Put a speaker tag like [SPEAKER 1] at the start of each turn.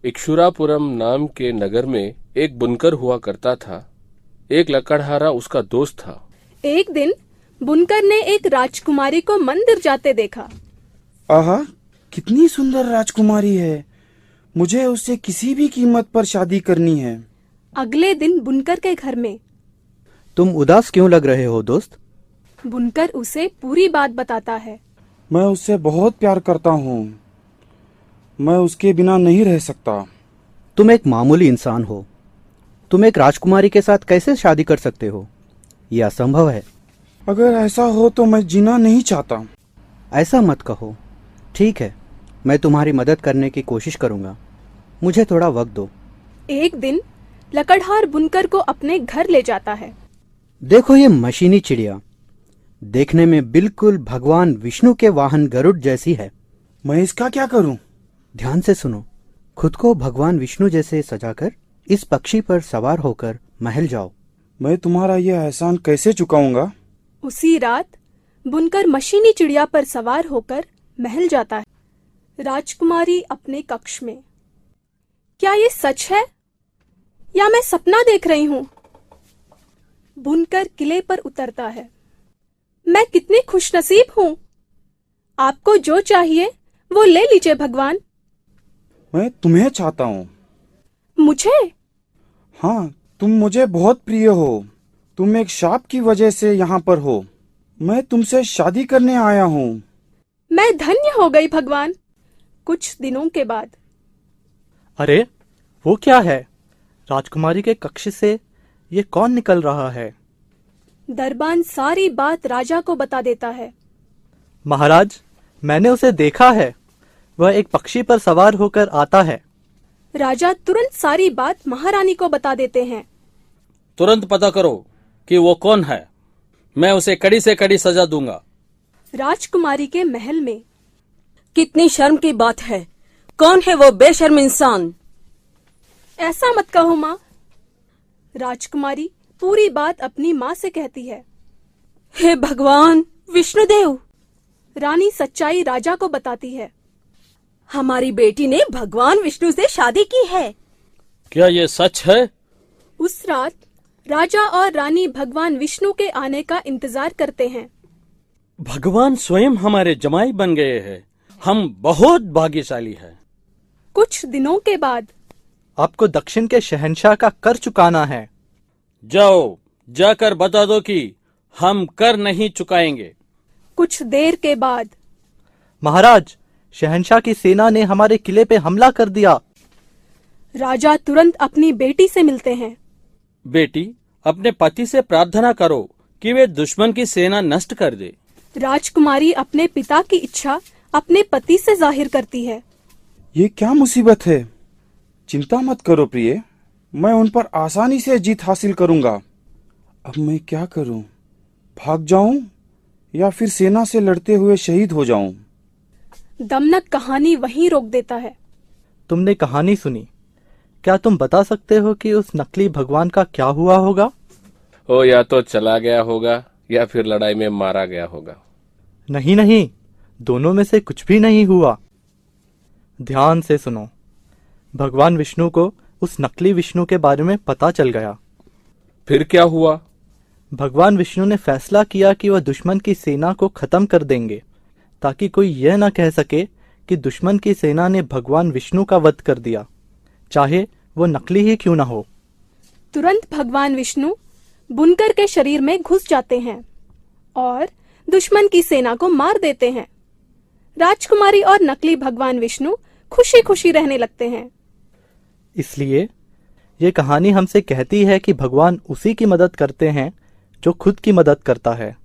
[SPEAKER 1] इक्षुरापुरम नाम के नगर में एक बुनकर हुआ करता था। एक लकड़हारा उसका दोस्त था।
[SPEAKER 2] एक दिन बुनकर ने एक राजकुमारी को मंदिर जाते देखा।
[SPEAKER 3] आहा, कितनी सुंदर राजकुमारी है। मुझे उससे किसी भी कीमत पर शादी करनी है।
[SPEAKER 2] अगले दिन बुनकर के घर में।
[SPEAKER 4] तुम उदास क्यों लग रहे हो दोस्त?
[SPEAKER 2] बुनकर उसे पूरी बात बताता है।
[SPEAKER 3] मैं उससे बहुत प्यार करता हूँ। मैं उसके बिना नहीं रह सकता।
[SPEAKER 4] तुम एक मामूली इंसान हो। तुम एक राजकुमारी के साथ कैसे शादी कर सकते हो? यह असंभव है।
[SPEAKER 3] अगर ऐसा हो तो मैं जीना नहीं चाहता।
[SPEAKER 4] ऐसा मत कहो। ठीक है, मैं तुम्हारी मदद करने की कोशिश करूंगा। मुझे थोड़ा वक्त दो।
[SPEAKER 2] एक दिन लकड़हार बुनकर को अपने घर ले जाता है।
[SPEAKER 4] देखो, ये मशीनी चिड़िया देखने में बिल्कुल भगवान विष्णु के वाहन गरुड़ जैसी है।
[SPEAKER 3] मैं इसका क्या करूं?
[SPEAKER 4] ध्यान से सुनो। खुद को भगवान विष्णु जैसे सजाकर इस पक्षी पर सवार होकर महल जाओ।
[SPEAKER 3] मैं तुम्हारा यह एहसान कैसे चुकाऊंगा?
[SPEAKER 2] उसी रात बुनकर मशीनी चिड़िया पर सवार होकर महल जाता है। राजकुमारी अपने कक्ष में। क्या ये सच है या मैं सपना देख रही हूँ? बुनकर किले पर उतरता है। मैं कितनी खुशनसीब हूँ। आपको जो चाहिए वो ले लीजिए भगवान।
[SPEAKER 3] मैं तुम्हें चाहता हूँ।
[SPEAKER 2] मुझे?
[SPEAKER 3] हाँ, तुम मुझे बहुत प्रिय हो। तुम एक शाप की वजह से यहाँ पर हो। मैं तुमसे शादी करने आया हूँ।
[SPEAKER 2] मैं धन्य हो गई भगवान। कुछ दिनों के बाद।
[SPEAKER 5] अरे, वो क्या है? राजकुमारी के कक्ष से ये कौन निकल रहा है?
[SPEAKER 2] दरबान सारी बात राजा को बता देता है।
[SPEAKER 5] महाराज, मैंने उसे देखा है। वह एक पक्षी पर सवार होकर आता है।
[SPEAKER 2] राजा तुरंत सारी बात महारानी को बता देते हैं।
[SPEAKER 6] तुरंत पता करो कि वो कौन है। मैं उसे कड़ी से कड़ी सजा दूंगा।
[SPEAKER 2] राजकुमारी के महल में।
[SPEAKER 7] कितनी शर्म की बात है। कौन है वो बेशर्म इंसान?
[SPEAKER 2] ऐसा मत कहो माँ। राजकुमारी पूरी बात अपनी माँ से कहती है।
[SPEAKER 7] हे भगवान विष्णुदेव!
[SPEAKER 2] रानी सच्चाई राजा को बताती है।
[SPEAKER 7] हमारी बेटी ने भगवान विष्णु से शादी की है।
[SPEAKER 6] क्या ये सच है?
[SPEAKER 2] उस रात राजा और रानी भगवान विष्णु के आने का इंतजार करते हैं।
[SPEAKER 6] भगवान स्वयं हमारे जमाई बन गए हैं। हम बहुत भाग्यशाली हैं।
[SPEAKER 2] कुछ दिनों के बाद।
[SPEAKER 5] आपको दक्षिण के शहंशाह का कर चुकाना है।
[SPEAKER 6] जाओ, जाकर बता दो कि हम कर नहीं चुकाएंगे।
[SPEAKER 2] कुछ देर के बाद।
[SPEAKER 5] महाराज, शहंशाह की सेना ने हमारे किले पे हमला कर दिया।
[SPEAKER 2] राजा तुरंत अपनी बेटी से मिलते हैं।
[SPEAKER 6] बेटी, अपने पति से प्रार्थना करो कि वे दुश्मन की सेना नष्ट कर दे।
[SPEAKER 2] राजकुमारी अपने पिता की इच्छा अपने पति से जाहिर करती है।
[SPEAKER 3] ये क्या मुसीबत है? चिंता मत करो प्रिय, मैं उन पर आसानी से जीत हासिल करूंगा। अब मैं क्या करूं? भाग जाऊं या फिर सेना से लड़ते हुए शहीद हो जाऊं?
[SPEAKER 2] दमनक कहानी वहीं रोक देता है।
[SPEAKER 5] तुमने कहानी सुनी। क्या तुम बता सकते हो कि उस नकली भगवान का क्या हुआ होगा?
[SPEAKER 1] वो या तो चला गया होगा या फिर लड़ाई में मारा गया होगा।
[SPEAKER 5] नहीं नहीं, दोनों में से कुछ भी नहीं हुआ। ध्यान से सुनो। भगवान विष्णु को उस नकली विष्णु के बारे में पता चल गया।
[SPEAKER 1] फिर क्या हुआ?
[SPEAKER 5] भगवान विष्णु ने फैसला किया कि वह दुश्मन की सेना को खत्म कर देंगे, ताकि कोई यह न कह सके कि दुश्मन की सेना ने भगवान विष्णु का वध कर दिया, चाहे वो नकली ही क्यों न हो।
[SPEAKER 2] तुरंत भगवान विष्णु बुनकर के शरीर में घुस जाते हैं और दुश्मन की सेना को मार देते हैं। राजकुमारी और नकली भगवान विष्णु खुशी खुशी रहने लगते हैं।
[SPEAKER 5] इसलिए ये कहानी हमसे कहती है कि भगवान उसी की मदद करते हैं जो खुद की मदद करता है।